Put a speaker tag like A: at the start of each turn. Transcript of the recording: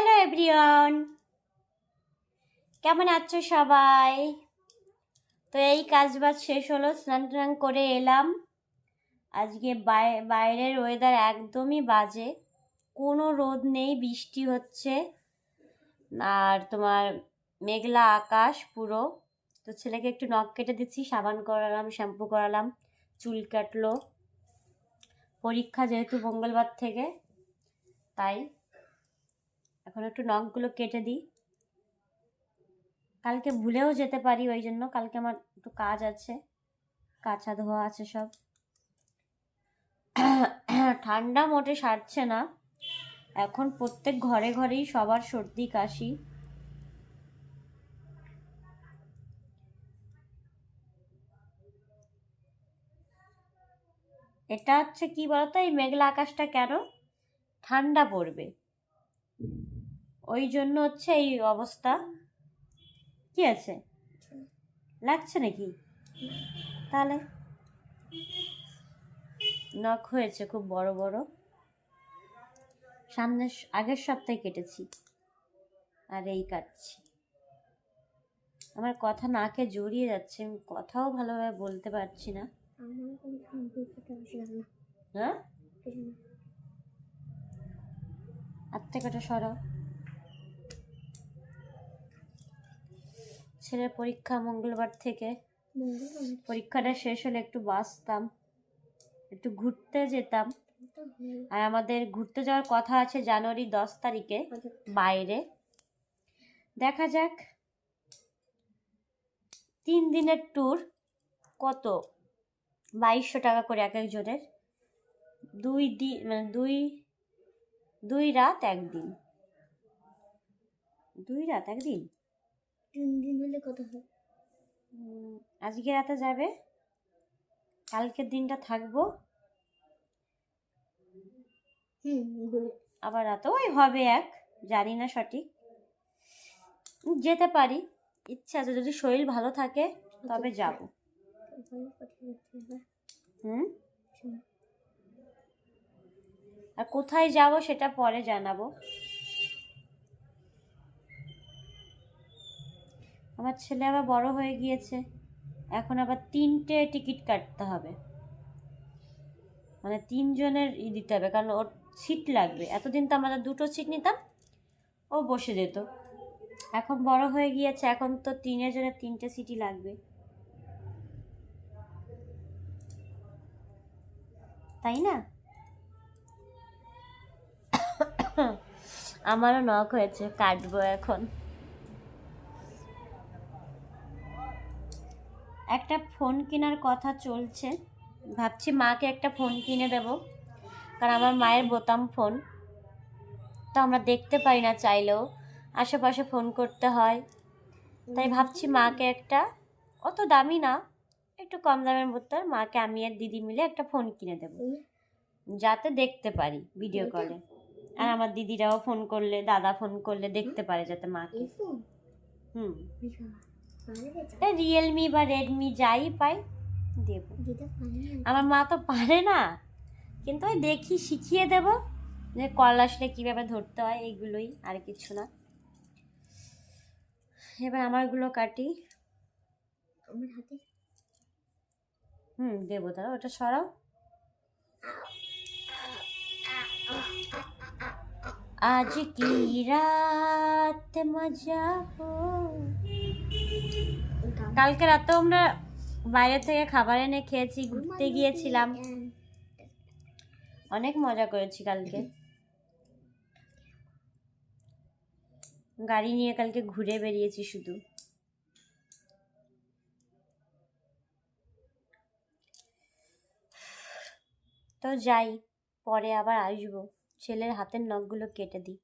A: Hello everyone, কেমন আছো সবাই? তো এই কাজবাজ শেষ হলো, স্নান টান করে এলাম। আজকে বাইরের ওয়েদার একদমই বাজে, কোনো রোদ নেই, বৃষ্টি হচ্ছে আর তোমার মেঘলা আকাশ পুরো। তো ছেলেকে একটু নখ কেটে দিচ্ছি, সাবান করালাম, শ্যাম্পু করালাম, চুল কাটলো। পরীক্ষা যেহেতু মঙ্গলবার থেকে, তাই এখন একটু নখগুলো কেটে দিই। কালকে ভুলেও যেতে পারি, ওই জন্য কালকে আমার একটু কাজ আছে, কাঁচা ধোয়া আছে সব। ঠান্ডা মোটে সারছে না, এখন প্রত্যেক ঘরে ঘরেই সবার সর্দি কাশি। এটা হচ্ছে কি বলতো, এই মেঘলা আকাশটা কেন, ঠান্ডা পড়বে ওই জন্য হচ্ছে এই অবস্থা। কি আছে, লাগছে নাকি? তাহলে নখ হয়েছে খুব বড় বড়, সামনে আগের সপ্তাহে কেটেছি আর এই কাটছি। আমার কথা নাকে জড়িয়ে যাচ্ছে, আমি কথাও ভালোভাবে বলতে পারছি না। হ্যাঁ, হাত থেকে ওটা সরাও। ছেলের পরীক্ষা মঙ্গলবার থেকে, পরীক্ষাটা শেষ হলে একটু বাসতাম, একটু ঘুরতে যেতাম। আর আমাদের ঘুরতে যাওয়ার কথা আছে জানুয়ারি 10 তারিখে বাইরে। দেখা যাক, 3 দিনের ট্যুর, কত 2200 টাকা করে এক একজনের, 2 দিন মানে 2 রাত 1 দিন, 2 রাত 1 দিন,
B: 3 দিন হলে কত হয়?
A: আজকে রাতে যাবে, কালকের দিনটা থাকবো, আবার রাতে ওই হবে এক, জানি না সঠিক, যেতে পারি, ইচ্ছা আছে যদি শরীর ভালো থাকে তবে যাব। আর কোথায় যাব সেটা পরে জানাবো। আমার ছেলে আবার বড় হয়ে গিয়েছে, এখন আবার 3টে টিকিট কাটতে হবে, মানে 3 জনের দিতে হবে, কারণ ওর সিট লাগবে। এতদিন তো আমাদের 2টো সিট নিতাম, ও বসে যেত। এখন বড় হয়ে গিয়েছে, এখন তো 3 জনের 3টে সিটই লাগবে, তাই না? আমারও নখ হয়েছে, কাটবো এখন। একটা ফোন কেনার কথা চলছে, ভাবছি মাকে একটা ফোন কিনে দেব, কারণ আমার মায়ের বোতাম ফোন তো আমরা দেখতে পাই না, চাইলেও আশেপাশে ফোন করতে হয়। তাই ভাবছি মাকে একটা, অত দামি না, একটু কম দামের মধ্যে, মাকে আমি আর দিদি মিলে একটা ফোন কিনে দেব, যাতে দেখতে পারি ভিডিও কলে। আর আমার দিদিরাও ফোন করলে, দাদা ফোন করলে দেখতে পারে যাতে মাকে। রিয়েলমি বা রেডমি যাই পাই দেব। আমার মা তো পারে না, কিন্তু ওই দেখি শিখিয়ে দেব, যে কল আসলে কীভাবে ধরতে হয়, এইগুলোই, আর কিছু না। এবার আমারগুলো কাটি।
B: আমার হাতে
A: দেবো, দাঁড়া, ওটা সরাও। আজ কি রাত মজা হো। কালকে রাতে আমরা বাইরে থেকে খাবার এনে খেয়েছি, ঘুরতে গিয়েছিলাম, অনেক মজা করেছি কালকে। গাড়ি নিয়ে কালকে ঘুরে বেরিয়েছি শুধু। তো যাই, পরে আবার আসবো, ছেলের হাতের নখগুলো কেটে দিই।